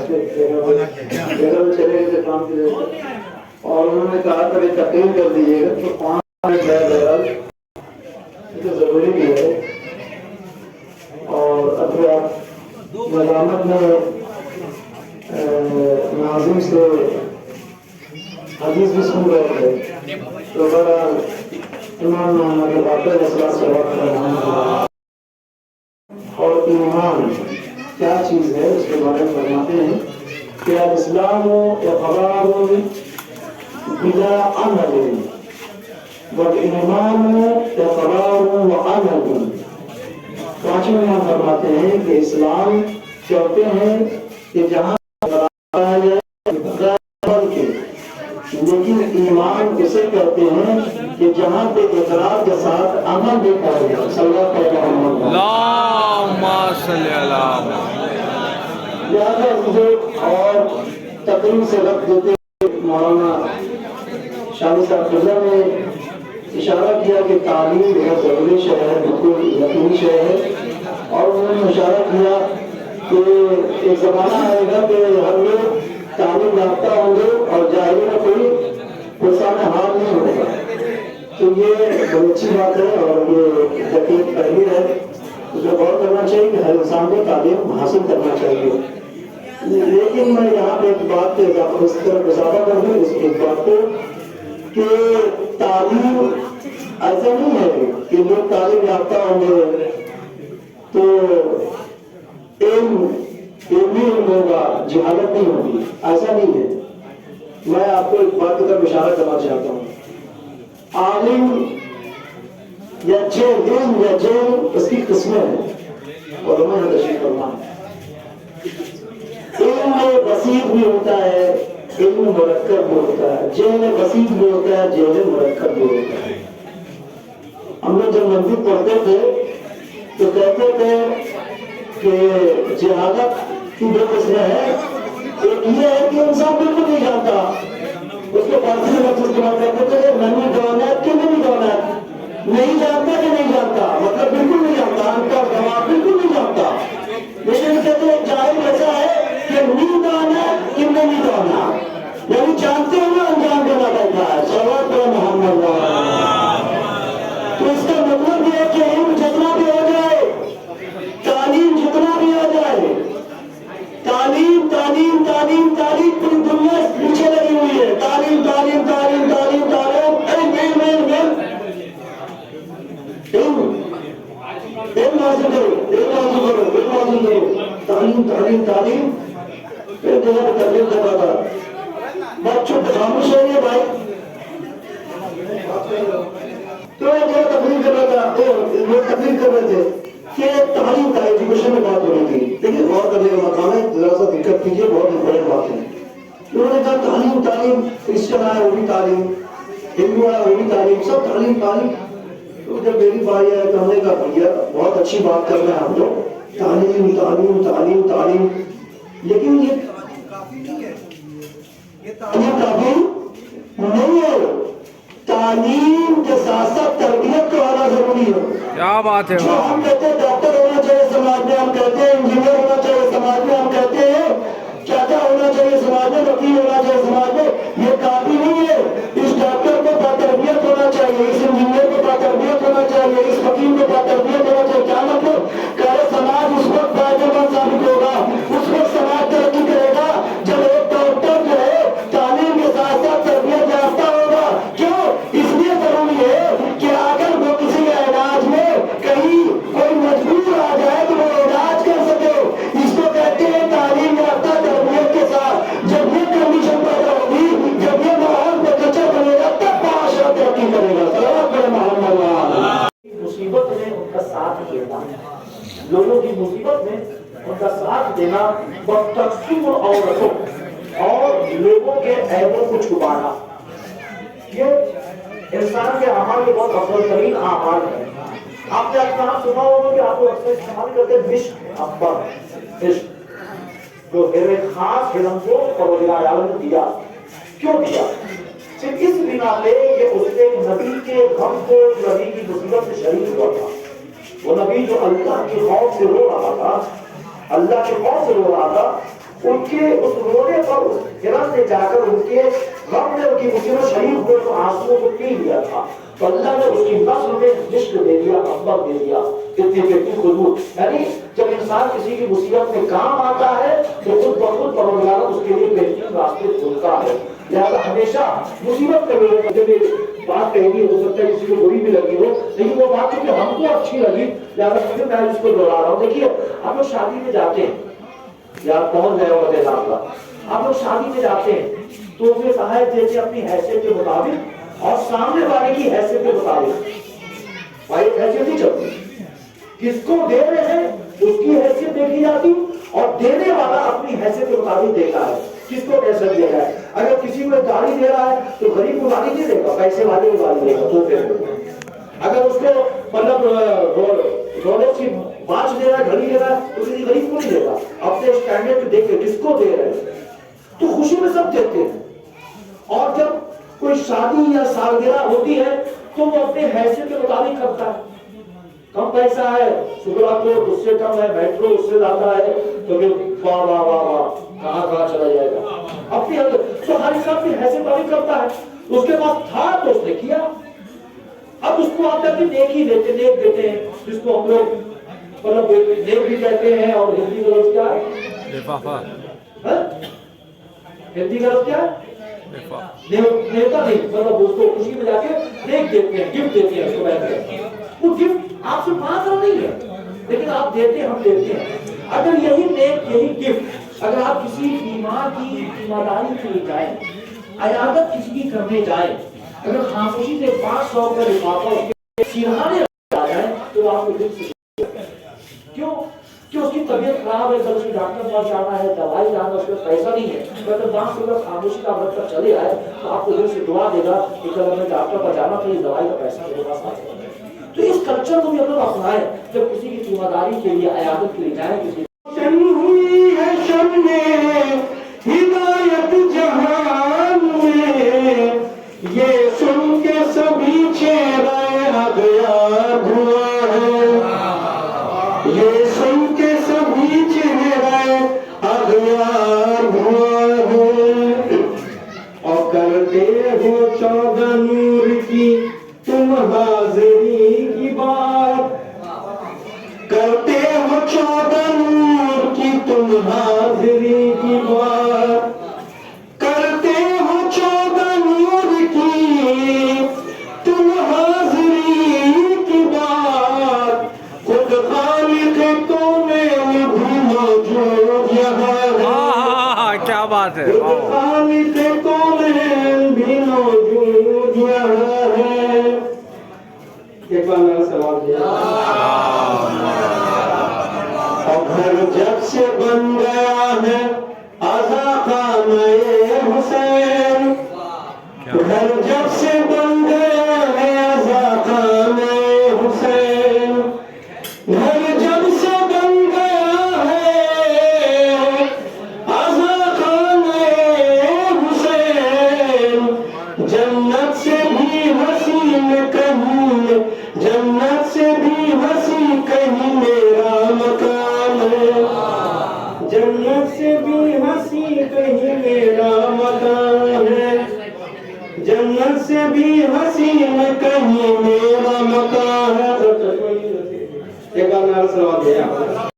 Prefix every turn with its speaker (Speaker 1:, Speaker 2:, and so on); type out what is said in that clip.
Speaker 1: جگہ میں چلے گئے تھے کام کی وجہ سے، اور انہوں نے کہا تھا کہ تقریر کر دیجیے گا، تو 5 منٹ بہرحال یہ تو ضروری بھی ہے. اور ابھی آپ نظامت میں ناظم سے حدیث بھی سن رہے تھے، تو بہرحال امام محمد باقر مسئلہ سے وقت رہا. اور ایمان کیا چیز ہے اس کے بارے میں فرماتے ہیں کہ الاسلام اقرار بلا عمل والایمان اقرار وعمل. پانچویں یہاں فرماتے ہیں کہ اسلام کہتے ہیں کہ جہاں لیکن ایمان اسے کہتے ہیں کہ جہاں پہ اقرار کے ساتھ عمل بھی کرے. لہٰذا مجھے اور تقریر سے وقت دیتے مولانا شاہ صاحب قبلہ نے اشارہ کیا کہ تعلیم بہت ضروری شے ہے، بالکل یقینی شے ہے. اور انہوں نے اشارہ کیا کہ ایک زمانہ آئے گا کہ ہر لوگ تعلیم یافتہ ہوں گے اور جاہلی میں کوئی پرسان حال نہیں ہوگا. تو یہ بہت اچھی بات ہے اور یہ یقین پہلی ہے. اس میں غور کرنا چاہیے کہ ہر انسان کو تعلیم حاصل کرنا چاہیے. لیکن میں یہاں پہ ایک بات پہ اس طرح اضافہ کر دوں اس ایک بات کو کہ تعلیم ایسا نہیں ہے کہ لوگ تعلیم یافتہ ہوں گے تو علم ہوگا، جہالت نہیں ہوگی. ایسا نہیں ہے. میں آپ کو ایک بات کی طرف اشارہ کرنا چاہتا ہوں. عالم یا علم یا جہل اس کی قسمیں ہیں اور ہمیں تشریح فرما ہے. علم میں بسیط بھی ہوتا ہے، علم مرکب بھی ہوتا ہے. جہل بسیط بھی ہوتا ہے، جہل مرکب بھی ہوتا ہے. ہم لوگ جب منطق پڑھتے تھے تو کہتے تھے کہ جہالت کی دو قسمیں ہیں. ایک یہ ہے کہ انسان بالکل نہیں جانتا، اس کو فارسی میں لفظ استعمال کرتے تھے کہ نہیں جانت کہ نہیں جانت، نہیں جانتا کہ نہیں جانتا، مطلب بالکل نہیں جانتا، ان کا جواب بالکل نہیں جانتا. لیکن کہتے ہیں جاہل ایسا ہے کہ نہیں جانت کہ نہیں جانا، یعنی جانتے ہوئے انجام دینا پڑتا ہے. صلوات پہ محمد. تو اس کا مطلب یہ ہے کہ علم جتنا بھی ہو جائے، تعلیم جتنا بھی ہو جائے، تعلیم تعلیم تعلیم تعلیم پوری دنیا پیچھے لگی ہوئی ہے. تعلیم تعلیم تعلیم تعلیم تعلیم علم علم علم علم حاصل کرو، علم حاصل کرو، علم حاصل کرو. تعلیم تعلیم تعلیم پھر جگہ پہ تقریر کر رہا تھا. بچوں پہ خاموش رہیے بھائی. تو ایک جگہ تقریر کر رہا تھا، لوگ تقریر کر رہے تھے کہ تعلیم کا ایجوکیشن میں بات ہو رہی تھی. لیکن غور کرنے کا مقام ہے، ذرا سا دقت کیجیے، بہت امپورٹنٹ بات ہے. انہوں نے کہا تعلیم تعلیم، کرسچن آیا وہ بھی تعلیم، ہندو آیا وہ بھی تعلیم، سب تعلیم تعلیم. تو جب میری باری آیا تو ہم نے کہا بھیا بہت اچھی بات کر رہے ہیں ہم لوگ، تعلیم تعلیم تعلیم تعلیم، لیکن یہ تعلیم کافی نہیں ہے. تعلیم کے ساتھ ساتھ تربیت کا ہونا ضروری ہے.
Speaker 2: کیا بات ہے.
Speaker 1: جو ہم کہتے ہیں ڈاکٹر ہونا چاہیے سماج میں، ہم کہتے ہیں انجینئر ہونا چاہیے سماج میں، ہم کہتے ہیں کیا ہونا چاہیے سماج میں، وکیل ہونا چاہیے سماج میں، یہ کافی نہیں ہے. اس ڈاکٹر کو باتربیت ہونا چاہیے، اس انجینئر کو باتربیت ہونا چاہیے، اس وکیل کو باتربیت ہونا چاہیے. کیا مطلب کہ سماج اس وقت فائدہ مند ثابت ہوگا، اس وقت سماج ترقی کرے گا جب ایک ڈاکٹر جو ہے تعلیم کے ساتھ ساتھ تربیت یافتہ ہوگا. کیوں؟ اس لیے ضروری ہے کہ اگر وہ کسی علاج میں کہیں کوئی مجبور آ جائے تو وہ علاج کر سکے. اس کو کہتے ہیں تعلیم یافتہ تربیت کے ساتھ. جب یہ کنڈیشن پیدا ہوگی، جب یہ ماحول بچہ بنے گا، تب معاشرہ ترقی کرے گا. صلوات پہ محمد. مصیبت میں ان کا ساتھ دینا، لوگوں کی مصیبت میں ان کا ساتھ دینا، تقسیم عورتوں اور لوگوں کے عیبوں کو چھپانا، یہ انسان کے اعمال کے بہت افضل ترین اعمال ہے. آپ نے اکثر سنا ہوگا کہ آپ کو اکثر استعمال کرتے ہیں مشک اکبر، مشک جو ایک خاص علم کو پروردگار عالم نے دیا. کیوں دیا؟ صرف اس بنا پہ کہ اس نے نبی کے غم کو، نبی کی مصیبت سے شریک ہوا تھا. وہ نبی جو اللہ کے خوف سے رو رہا تھا، اللہ کے خوف سے رو رہا تھا، ان کے اس رونے پر اس ہرن نے جا کر ان کے غم میں ان کی مصیبت شریک ہوئے تو آنسوؤں کو پی لیا تھا، تو اللہ نے اس کی نسل میں عشق دے دیا، محبت دے دیا، اتنی بیٹی خود، یعنی جب انسان کسی کی مصیبت میں کام آتا ہے تو خود بخود پروردگار اس کے لیے بہترین راستے کھولتا ہے۔ لہٰذا ہمیشہ مصیبت میں میرے مجھے بات کہنی ہو سکتا ہے کسی کو بری بھی لگی ہو، لیکن وہ بات چونکہ ہم کو اچھی لگی لہٰذا پھر میں اس کو دوہرا رہا ہوں۔ دیکھیے ہم لوگ شادی میں جاتے ہیں، یا پہنچ گئے ہوتے ہیں آپ لوگ شادی میں جاتے ہیں تو پھر صاحب جیسے اپنی حیثیت کے مطابق اور سامنے والے کی حیثیت کے مطابق بھائی حیثیت نہیں چلتی، کس کو دے رہے ہیں اس کی حیثیت دیکھی جاتی اور دینے والا اپنی حیثیت کے مطابق دیتا ہے کس کو کیسا دے رہا ہے۔ اگر کسی کو گاڑی دے رہا ہے تو غریب کو گاڑی نہیں دے گا، پیسے والے کو گاڑی دے گا تو پھر اگر اس کو مطلب رولیکس کی واچ دے رہا ہے، گھڑی دے رہا ہے تو کسی غریب کو نہیں دے گا، اپنے اسٹینڈرڈ پہ دیکھ کے کس کو دے رہے ہیں تو خوشی میں سب دیتے ہیں۔ اور جب کوئی شادی یا سالگرہ ہوتی ہے تو وہ اپنے حیثیت کے مطابق کرتا ہے، کم پیسہ ہے شکرا کو اس سے کم ہے، میٹرو اس سے زیادہ ہے تو پھر واہ واہ واہ واہ کہاں کہاں چلا جائے گا اپنی تو ہر انسان اپنی حیثیت مطابق کرتا ہے۔ اس کے پاس تھا تو اس نے کیا، اب اس کو آپ کہتے ہیں نیکی دیتے، نیک دیتے ہیں جس کو ہم لوگ مطلب نیک بھی کہتے ہیں، اور ہندی کا لفظ کیا ہے؟ ہندی کا لفظ کیا ہے؟ نیتا نہیں، مطلب اس کو خوشی میں جا کے نیک دیتے ہیں، گفٹ دیتے ہیں، اس کو کہتے ہیں۔ وہ گفٹ آپ سے مانگ رہا نہیں ہے لیکن آپ دیتے ہیں، ہم دیتے ہیں۔ اگر یہی نیک، یہی گفٹ اگر آپ کسی بیمار کی تیمارداری کے لیے جائیں، عیادت کسی کی کرنے جائیں، اگر خاموشی سے 500 کا لفافہ اس کے سرہانے آ جائیں تو آپ کو دل سے کیوں کہ اس کی طبیعت خراب ہے، اس کی ڈاکٹر پاس جانا ہے، دوائی لانا، اس کا پیسہ نہیں ہے، اگر 500 کا خاموشی کا رکھ کر چلے آئے تو آپ کو دل سے دعا دے گا کہ کل ہمیں ڈاکٹر پاس جانا تو یہ دوائی کا پیسہ میرے پاس آ جائے۔ تو اس کلچر کو بھی ہم لوگ اپنائیں، جب کسی کی تیمارداری کے لیے، عیادت کے لیے جائیں، کسی ہوئی ہے شب میں ہدایت جہان میں، یہ سن کے سبھی چہرے اغیار ہوا ہے، یہ سن کے سبھی چہرے اغیار ہوا ہے، اور کرتے ہو 14 نور کی تم حاضری کی بات، کرتے ہو 14 نور کی تم حاضری کی بات، کرتے ہو 14 نور کی تم حاضری کی بات، خود خالق کون بھی موجود یہاں ہے،
Speaker 2: کیا بات ہے،
Speaker 1: خود خالق کون بھی موجود یہاں ہے۔ ایک بار میرا سوال دیا، اور گھر جب سے بن گیا ہے آزا خانہ حسین، گھر جب سے بن گیا ہے آزا خانہ حسین، گھر جب سے بن گیا ہے آزا خانہ حسین، جنت سے بھی حسین کہیں، جنت سے بھی حسین کہیں میرا مکان ہے، جنت سے بھی حسین کہیں میرا مکان ہے، جنت سے بھی حسین کہیں میرا مکان ہے۔ ایک بار میرا سوال دیا